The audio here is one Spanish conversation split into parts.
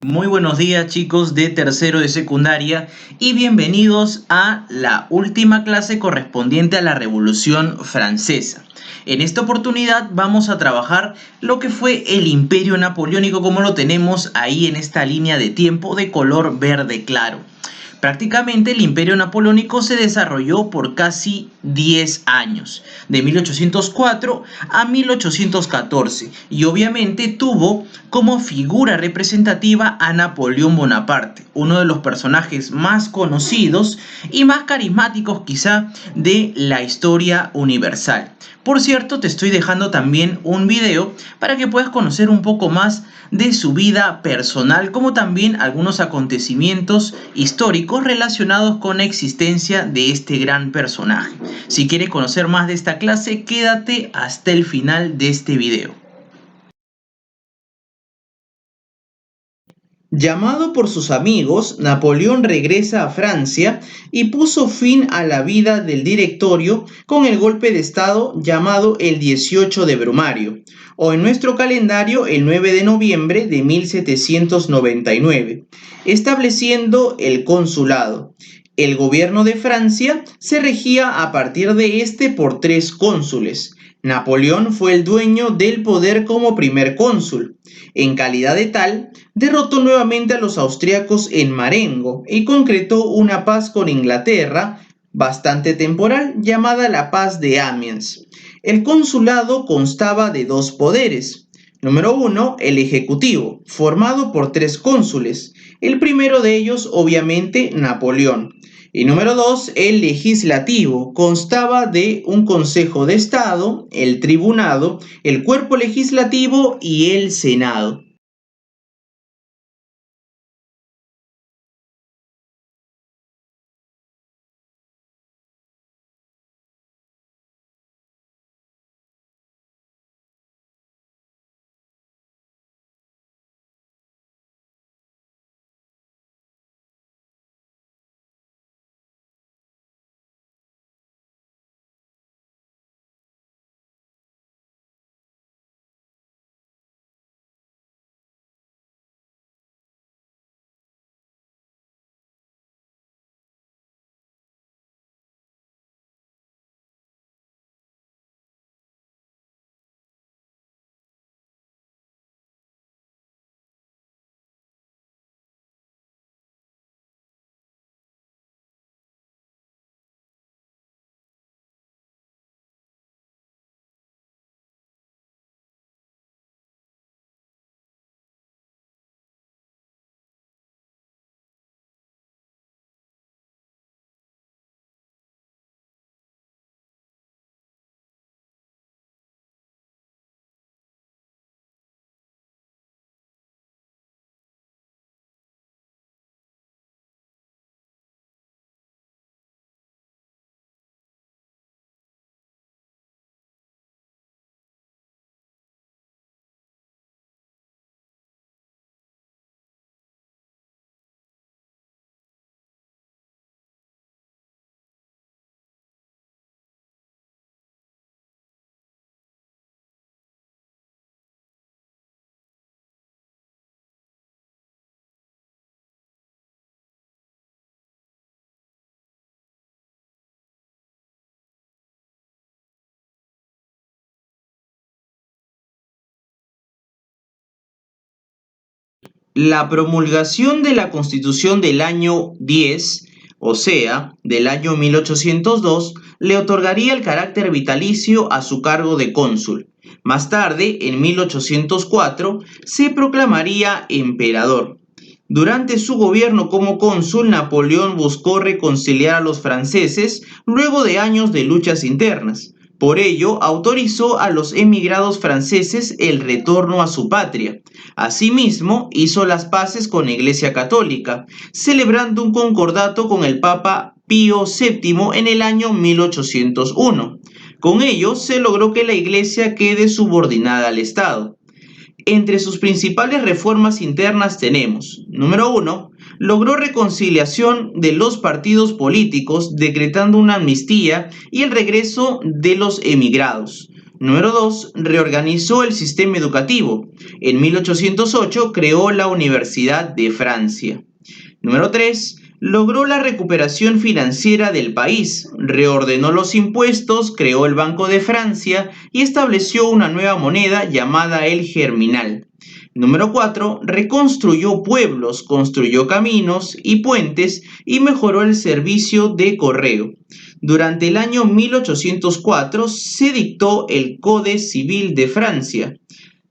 Muy buenos días chicos de tercero de secundaria y bienvenidos a la última clase correspondiente a la Revolución Francesa. En esta oportunidad vamos a trabajar lo que fue el Imperio Napoleónico como lo tenemos ahí en esta línea de tiempo de color verde claro. Prácticamente el Imperio Napoleónico se desarrolló por casi 10 años, de 1804 a 1814, y obviamente tuvo como figura representativa a Napoleón Bonaparte, uno de los personajes más conocidos y más carismáticos quizá de la historia universal. Por cierto, te estoy dejando también un video para que puedas conocer un poco más de su vida personal, como también algunos acontecimientos históricos relacionados con la existencia de este gran personaje. Si quieres conocer más de esta clase, quédate hasta el final de este video. Llamado por sus amigos, Napoleón regresa a Francia y puso fin a la vida del directorio con el golpe de estado llamado el 18 de Brumario, o en nuestro calendario el 9 de noviembre de 1799, estableciendo el consulado. El gobierno de Francia se regía a partir de este por 3 cónsules. Napoleón fue el dueño del poder como primer cónsul. En calidad de tal, derrotó nuevamente a los austriacos en Marengo y concretó una paz con Inglaterra, bastante temporal, llamada la Paz de Amiens. El consulado constaba de 2 poderes. Número 1, el ejecutivo, formado por 3 cónsules. El primero de ellos, obviamente, Napoleón. Y número 2, el legislativo, constaba de un Consejo de Estado, el Tribunado, el Cuerpo Legislativo y el Senado. La promulgación de la Constitución del año 10, o sea, del año 1802, le otorgaría el carácter vitalicio a su cargo de cónsul. Más tarde, en 1804, se proclamaría emperador. Durante su gobierno como cónsul, Napoleón buscó reconciliar a los franceses luego de años de luchas internas. Por ello, autorizó a los emigrados franceses el retorno a su patria. Asimismo, hizo las paces con la Iglesia Católica, celebrando un concordato con el Papa Pío VII en el año 1801. Con ello, se logró que la Iglesia quede subordinada al Estado. Entre sus principales reformas internas tenemos, número 1, logró reconciliación de los partidos políticos decretando una amnistía y el regreso de los emigrados. Número 2. Reorganizó el sistema educativo. En 1808 creó la Universidad de Francia. Número 3. Logró la recuperación financiera del país, reordenó los impuestos, creó el Banco de Francia y estableció una nueva moneda llamada el germinal. Número 4. Reconstruyó pueblos, construyó caminos y puentes y mejoró el servicio de correo. Durante el año 1804 se dictó el Código Civil de Francia,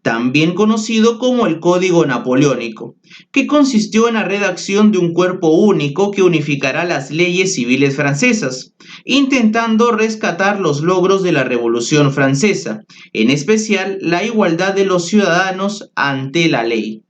también conocido como el Código Napoleónico, que consistió en la redacción de un cuerpo único que unificará las leyes civiles francesas, intentando rescatar los logros de la Revolución Francesa, en especial la igualdad de los ciudadanos ante la ley.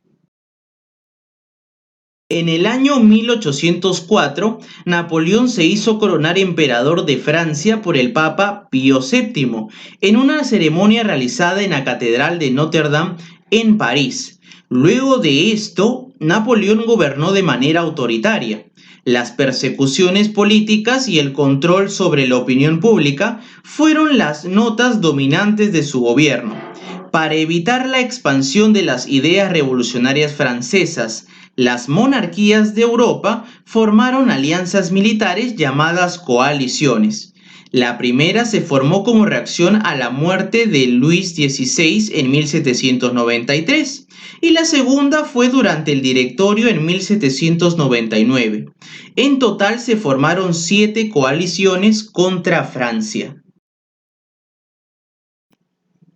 En el año 1804, Napoleón se hizo coronar emperador de Francia por el Papa Pío VII en una ceremonia realizada en la Catedral de Notre Dame en París. Luego de esto, Napoleón gobernó de manera autoritaria. Las persecuciones políticas y el control sobre la opinión pública fueron las notas dominantes de su gobierno. Para evitar la expansión de las ideas revolucionarias francesas, las monarquías de Europa formaron alianzas militares llamadas coaliciones. La primera se formó como reacción a la muerte de Luis XVI en 1793 y la segunda fue durante el Directorio en 1799. En total se formaron 7 coaliciones contra Francia.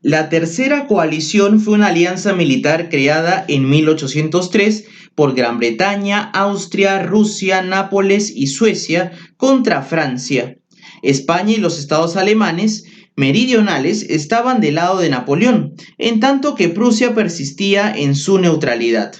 La tercera coalición fue una alianza militar creada en 1803 por Gran Bretaña, Austria, Rusia, Nápoles y Suecia contra Francia. España y los estados alemanes meridionales estaban del lado de Napoleón, en tanto que Prusia persistía en su neutralidad.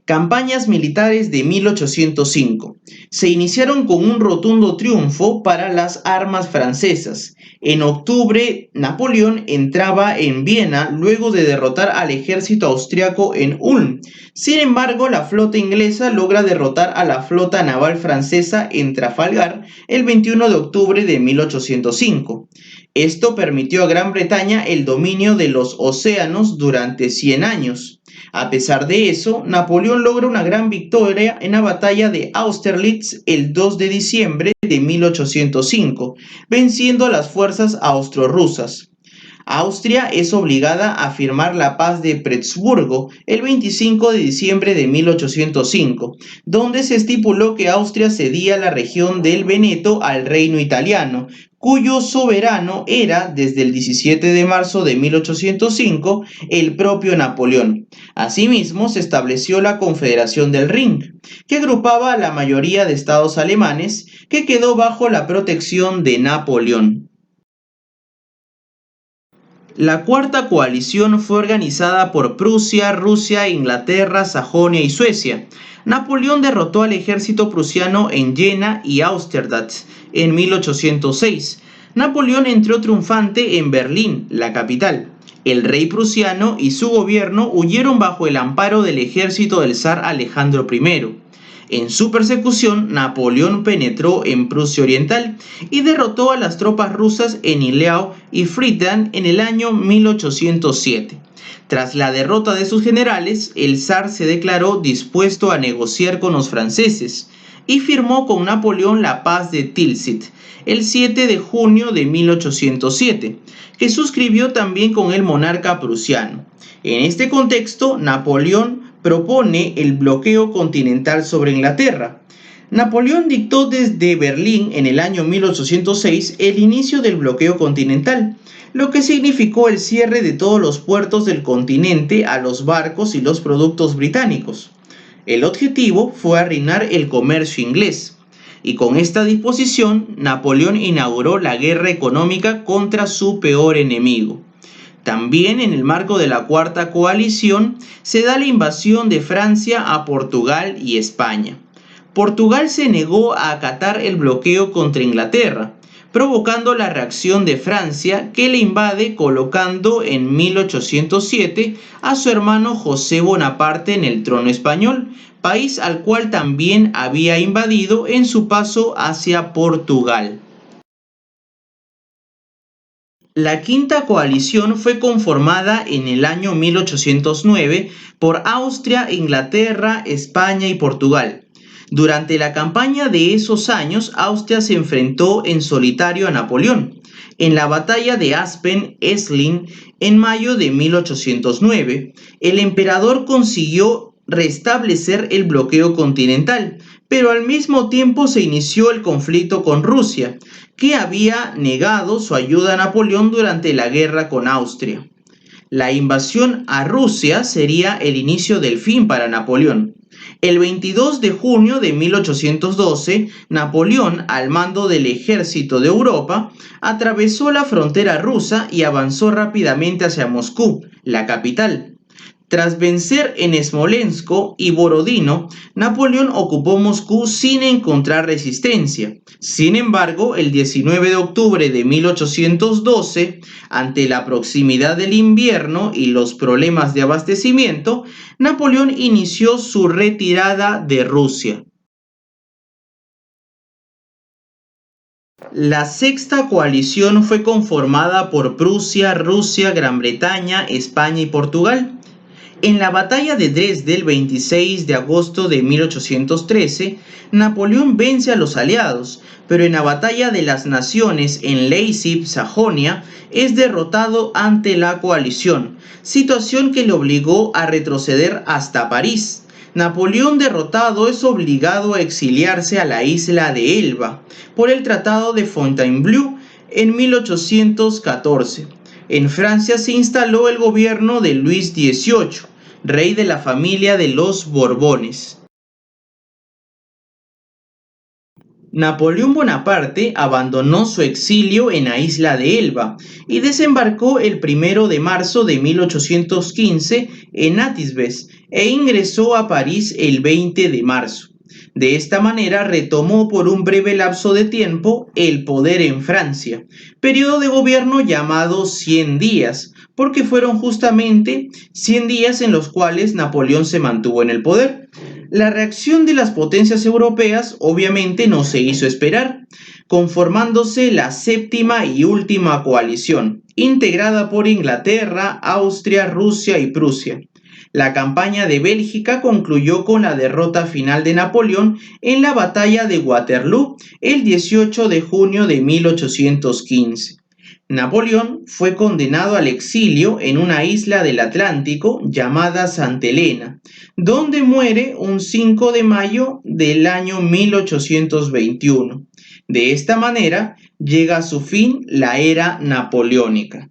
Campañas militares de 1805. Se iniciaron con un rotundo triunfo para las armas francesas. En octubre, Napoleón entraba en Viena luego de derrotar al ejército austriaco en Ulm. Sin embargo, la flota inglesa logra derrotar a la flota naval francesa en Trafalgar el 21 de octubre de 1805. Esto permitió a Gran Bretaña el dominio de los océanos durante 100 años. A pesar de eso, Napoleón logra una gran victoria en la batalla de Austerlitz el 2 de diciembre de 1805, venciendo a las fuerzas austrorrusas. Austria es obligada a firmar la paz de Pressburgo el 25 de diciembre de 1805, donde se estipuló que Austria cedía la región del Veneto al reino italiano, cuyo soberano era, desde el 17 de marzo de 1805, el propio Napoleón. Asimismo, se estableció la Confederación del Rin, que agrupaba a la mayoría de estados alemanes, que quedó bajo la protección de Napoleón. La cuarta coalición fue organizada por Prusia, Rusia, Inglaterra, Sajonia y Suecia. Napoleón derrotó al ejército prusiano en Jena y Austerlitz en 1806. Napoleón entró triunfante en Berlín, la capital. El rey prusiano y su gobierno huyeron bajo el amparo del ejército del zar Alejandro I. En su persecución, Napoleón penetró en Prusia Oriental y derrotó a las tropas rusas en Eylau y Friedland en el año 1807. Tras la derrota de sus generales, el zar se declaró dispuesto a negociar con los franceses y firmó con Napoleón la paz de Tilsit el 7 de junio de 1807, que suscribió también con el monarca prusiano. En este contexto, Napoleón propone el bloqueo continental sobre Inglaterra. Napoleón dictó desde Berlín en el año 1806 el inicio del bloqueo continental, lo que significó el cierre de todos los puertos del continente a los barcos y los productos británicos. El objetivo fue arruinar el comercio inglés, y con esta disposición Napoleón inauguró la guerra económica contra su peor enemigo. También en el marco de la Cuarta Coalición se da la invasión de Francia a Portugal y España. Portugal se negó a acatar el bloqueo contra Inglaterra, provocando la reacción de Francia, que le invade colocando en 1807 a su hermano José Bonaparte en el trono español, país al cual también había invadido en su paso hacia Portugal. La Quinta Coalición fue conformada en el año 1809 por Austria, Inglaterra, España y Portugal. Durante la campaña de esos años, Austria se enfrentó en solitario a Napoleón. En la batalla de Aspen-Essling, en mayo de 1809, el emperador consiguió restablecer el bloqueo continental, pero al mismo tiempo se inició el conflicto con Rusia, que había negado su ayuda a Napoleón durante la guerra con Austria. La invasión a Rusia sería el inicio del fin para Napoleón. El 22 de junio de 1812, Napoleón, al mando del ejército de Europa, atravesó la frontera rusa y avanzó rápidamente hacia Moscú, la capital. Tras vencer en Smolensk y Borodino, Napoleón ocupó Moscú sin encontrar resistencia. Sin embargo, el 19 de octubre de 1812, ante la proximidad del invierno y los problemas de abastecimiento, Napoleón inició su retirada de Rusia. La Sexta Coalición fue conformada por Prusia, Rusia, Gran Bretaña, España y Portugal. En la batalla de Dresde el 26 de agosto de 1813, Napoleón vence a los aliados, pero en la batalla de las Naciones en Leipzig, Sajonia, es derrotado ante la coalición, situación que le obligó a retroceder hasta París. Napoleón derrotado es obligado a exiliarse a la isla de Elba por el Tratado de Fontainebleau en 1814. En Francia se instaló el gobierno de Luis XVIII, rey de la familia de los Borbones. Napoleón Bonaparte abandonó su exilio en la isla de Elba y desembarcó el 1 de marzo de 1815 en Atisbes e ingresó a París el 20 de marzo. De esta manera retomó por un breve lapso de tiempo el poder en Francia, periodo de gobierno llamado 100 días, porque fueron justamente 100 días en los cuales Napoleón se mantuvo en el poder. La reacción de las potencias europeas obviamente no se hizo esperar, conformándose la séptima y última coalición, integrada por Inglaterra, Austria, Rusia y Prusia. La campaña de Bélgica concluyó con la derrota final de Napoleón en la batalla de Waterloo el 18 de junio de 1815. Napoleón fue condenado al exilio en una isla del Atlántico llamada Santa Elena, donde muere un 5 de mayo del año 1821. De esta manera llega a su fin la era napoleónica.